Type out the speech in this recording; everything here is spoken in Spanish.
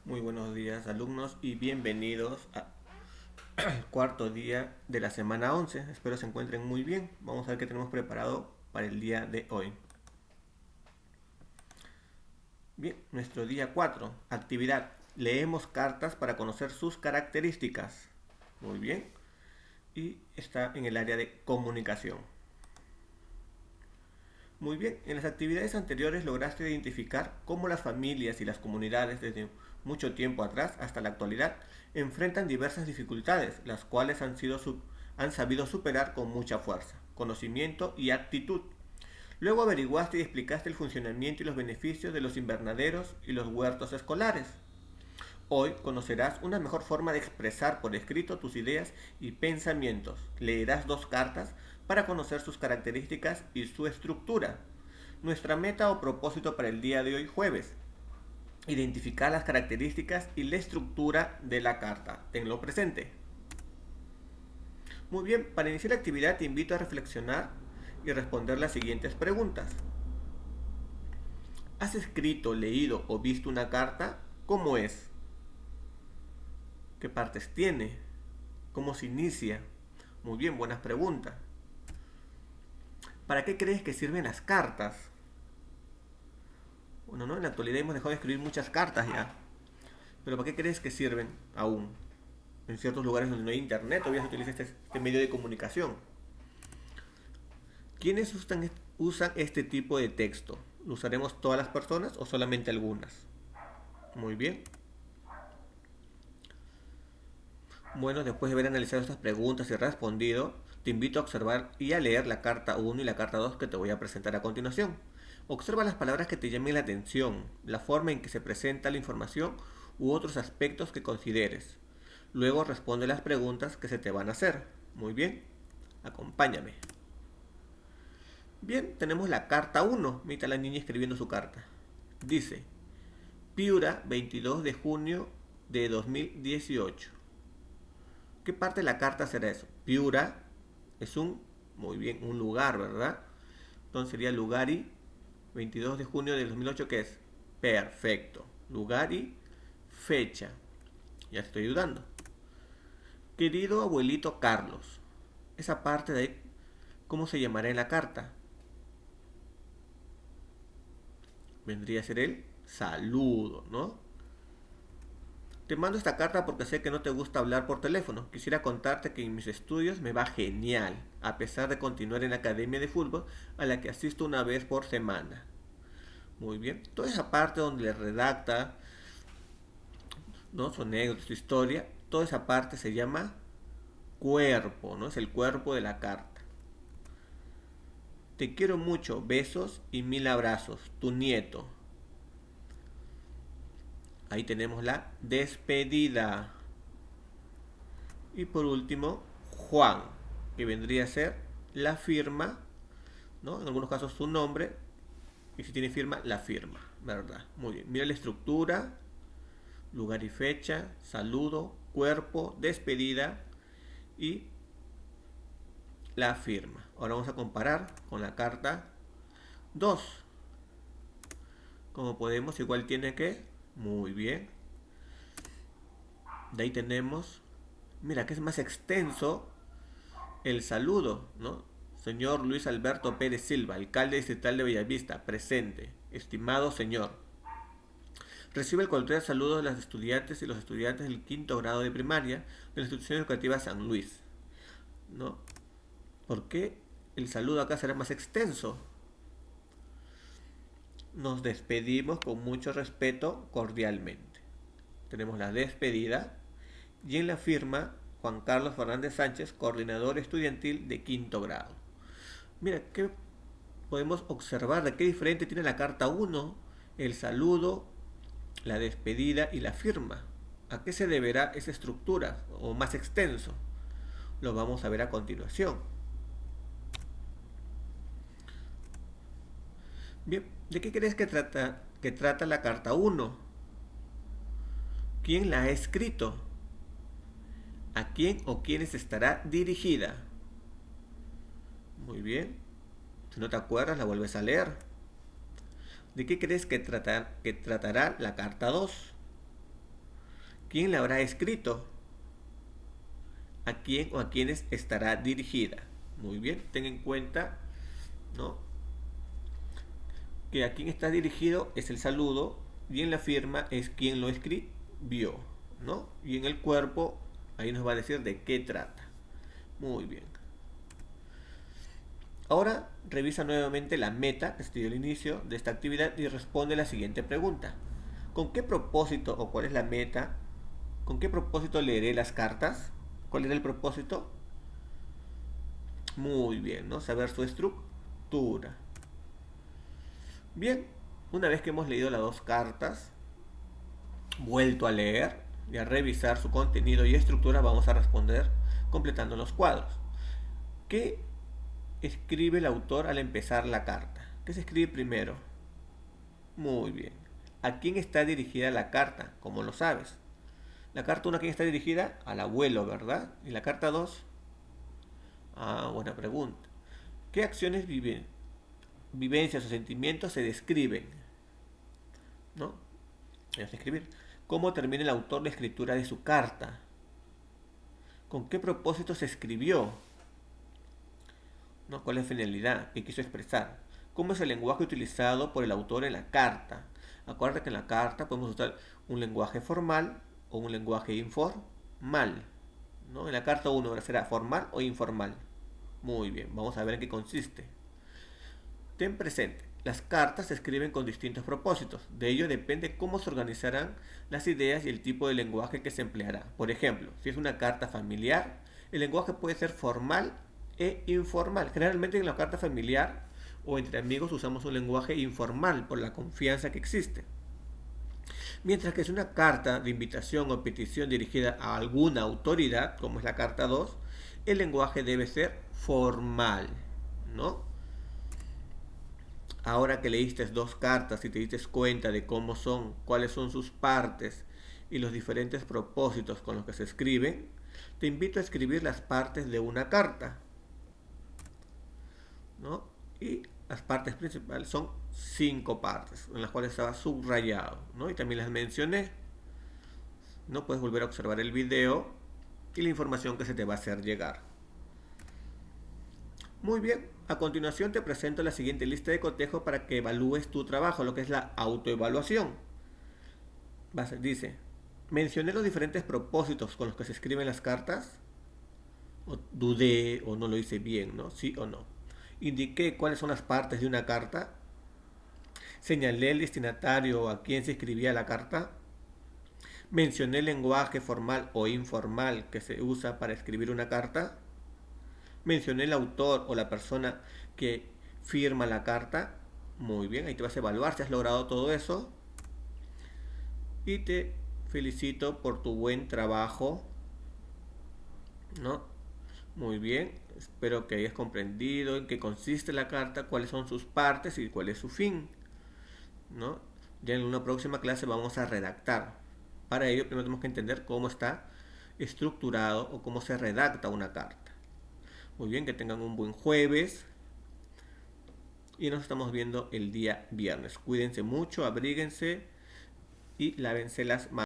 Muy buenos días, alumnos, y bienvenidos al cuarto día de la semana 11. Espero se encuentren muy bien. Vamos a ver qué tenemos preparado para el día de hoy. Bien, nuestro día 4. Actividad. Leemos cartas para conocer sus características. Muy bien. Y está en el área de comunicación. Muy bien, en las actividades anteriores lograste identificar cómo las familias y las comunidades desde mucho tiempo atrás hasta la actualidad enfrentan diversas dificultades, las cuales han sabido superar con mucha fuerza, conocimiento y actitud. Luego averiguaste y explicaste el funcionamiento y los beneficios de los invernaderos y los huertos escolares. Hoy conocerás una mejor forma de expresar por escrito tus ideas y pensamientos. Leerás dos cartas para conocer sus características y su estructura. Nuestra meta o propósito para el día de hoy jueves. Identificar las características y la estructura de la carta. Tenlo presente. Muy bien, para iniciar la actividad te invito a reflexionar y responder las siguientes preguntas. ¿Has escrito, leído o visto una carta? ¿Cómo es? ¿Qué partes tiene? ¿Cómo se inicia? Muy bien, buenas preguntas. ¿Para qué crees que sirven las cartas? Bueno, ¿no? En la actualidad hemos dejado de escribir muchas cartas ya. Pero ¿para qué crees que sirven aún? En ciertos lugares donde no hay internet todavía se utiliza este medio de comunicación. ¿Quiénes usan este tipo de texto? ¿Lo usaremos todas las personas o solamente algunas? Muy bien. Bueno, después de haber analizado estas preguntas y respondido, te invito a observar y a leer la carta 1 y la carta 2 que te voy a presentar a continuación. Observa las palabras que te llamen la atención, la forma en que se presenta la información u otros aspectos que consideres. Luego responde las preguntas que se te van a hacer. Muy bien, acompáñame. Bien, tenemos la carta 1. Mira la niña escribiendo su carta. Dice, Piura, 22 de junio de 2018. ¿Qué parte de la carta será eso? Piura es muy bien, un lugar, ¿verdad? Entonces sería lugar y 22 de junio del 2008, ¿qué es? Perfecto. Lugar y fecha. Ya te estoy ayudando. Querido abuelito Carlos. Esa parte de ahí, ¿cómo se llamará en la carta? Vendría a ser el saludo, ¿no? Te mando esta carta porque sé que no te gusta hablar por teléfono. Quisiera contarte que en mis estudios me va genial, a pesar de continuar en la academia de fútbol a la que asisto una vez por semana. Muy bien. Toda esa parte donde le redacta, ¿no? Su anécdota, su historia, toda esa parte se llama cuerpo, ¿no? Es el cuerpo de la carta. Te quiero mucho, besos y mil abrazos, tu nieto. Ahí tenemos la despedida. Y por último, Juan, que vendría a ser la firma, ¿no? En algunos casos su nombre, y si tiene firma, la firma, ¿verdad? Muy bien. Mira la estructura, lugar y fecha, saludo, cuerpo, despedida y la firma. Ahora vamos a comparar con la carta 2. Como podemos, igual tiene que, muy bien. De ahí tenemos, mira que es más extenso el saludo, ¿no? Señor Luis Alberto Pérez Silva, alcalde distrital de Bellavista, presente. Estimado señor, recibe el cordial saludo de las estudiantes y los estudiantes del quinto grado de primaria de la institución educativa San Luis, ¿no? ¿Por qué el saludo acá será más extenso? Nos despedimos con mucho respeto, cordialmente. Tenemos la despedida y en la firma Juan Carlos Fernández Sánchez, coordinador estudiantil de quinto grado. Mira, ¿qué podemos observar? ¿De qué diferente tiene la carta 1? El saludo, la despedida y la firma. ¿A qué se deberá esa estructura o más extenso? Lo vamos a ver a continuación. Bien, ¿de qué crees que trata la carta 1? ¿Quién la ha escrito? ¿A quién o quiénes estará dirigida? Muy bien. Si no te acuerdas, la vuelves a leer. ¿De qué crees que tratará la carta 2? ¿Quién la habrá escrito? ¿A quién o a quiénes estará dirigida? Muy bien, ten en cuenta, ¿no?, que a quien está dirigido es el saludo y en la firma es quien lo escribió, ¿no? Y en el cuerpo, ahí nos va a decir de qué trata. Muy bien. Ahora revisa nuevamente la meta que se dio al inicio de esta actividad y responde la siguiente pregunta. ¿Con qué propósito o cuál es la meta? ¿Con qué propósito leeré las cartas? ¿Cuál era el propósito? Muy bien, ¿no? Saber su estructura. Bien, una vez que hemos leído las dos cartas, vuelto a leer y a revisar su contenido y estructura, vamos a responder completando los cuadros. ¿Qué escribe el autor al empezar la carta? ¿Qué se escribe primero? Muy bien. ¿A quién está dirigida la carta? ¿Cómo lo sabes? La carta 1, ¿a quién está dirigida? Al abuelo, ¿verdad? ¿Y la carta 2? Ah, buena pregunta. ¿Qué acciones vivencias o sentimientos se describen? ¿No? Vamos a escribir. ¿Cómo termina el autor la escritura de su carta? ¿Con qué propósito se escribió? ¿No? ¿Cuál es la finalidad que quiso expresar? ¿Cómo es el lenguaje utilizado por el autor en la carta? Acuérdate que en la carta podemos usar un lenguaje formal o un lenguaje informal, ¿no? En la carta 1 será formal o informal. Muy bien, vamos a ver en qué consiste. Ten presente, las cartas se escriben con distintos propósitos. De ello depende cómo se organizarán las ideas y el tipo de lenguaje que se empleará. Por ejemplo, si es una carta familiar, el lenguaje puede ser formal e informal. Generalmente en la carta familiar o entre amigos usamos un lenguaje informal por la confianza que existe. Mientras que es una carta de invitación o petición dirigida a alguna autoridad, como es la carta 2, el lenguaje debe ser formal, ¿no? Ahora que leíste dos cartas y te diste cuenta de cómo son, cuáles son sus partes y los diferentes propósitos con los que se escriben, te invito a escribir las partes de una carta, ¿no? Y las partes principales son 5 partes, en las cuales estaba subrayado, ¿no? Y también las mencioné. No puedes volver a observar el video y la información que se te va a hacer llegar. Muy bien, a continuación te presento la siguiente lista de cotejo para que evalúes tu trabajo, lo que es la autoevaluación. Dice, mencioné los diferentes propósitos con los que se escriben las cartas, o dudé o no lo hice bien, ¿no? Sí o no. Indiqué cuáles son las partes de una carta, señalé el destinatario a quien se escribía la carta, mencioné el lenguaje formal o informal que se usa para escribir una carta, mencioné el autor o la persona que firma la carta. Muy bien, ahí te vas a evaluar si has logrado todo eso. Y te felicito por tu buen trabajo, ¿no? Muy bien, espero que hayas comprendido en qué consiste la carta, cuáles son sus partes y cuál es su fin, ¿no? Ya en una próxima clase vamos a redactar. Para ello primero tenemos que entender cómo está estructurado o cómo se redacta una carta. Muy bien, que tengan un buen jueves y nos estamos viendo el día viernes. Cuídense mucho, abríguense y lávense las manos.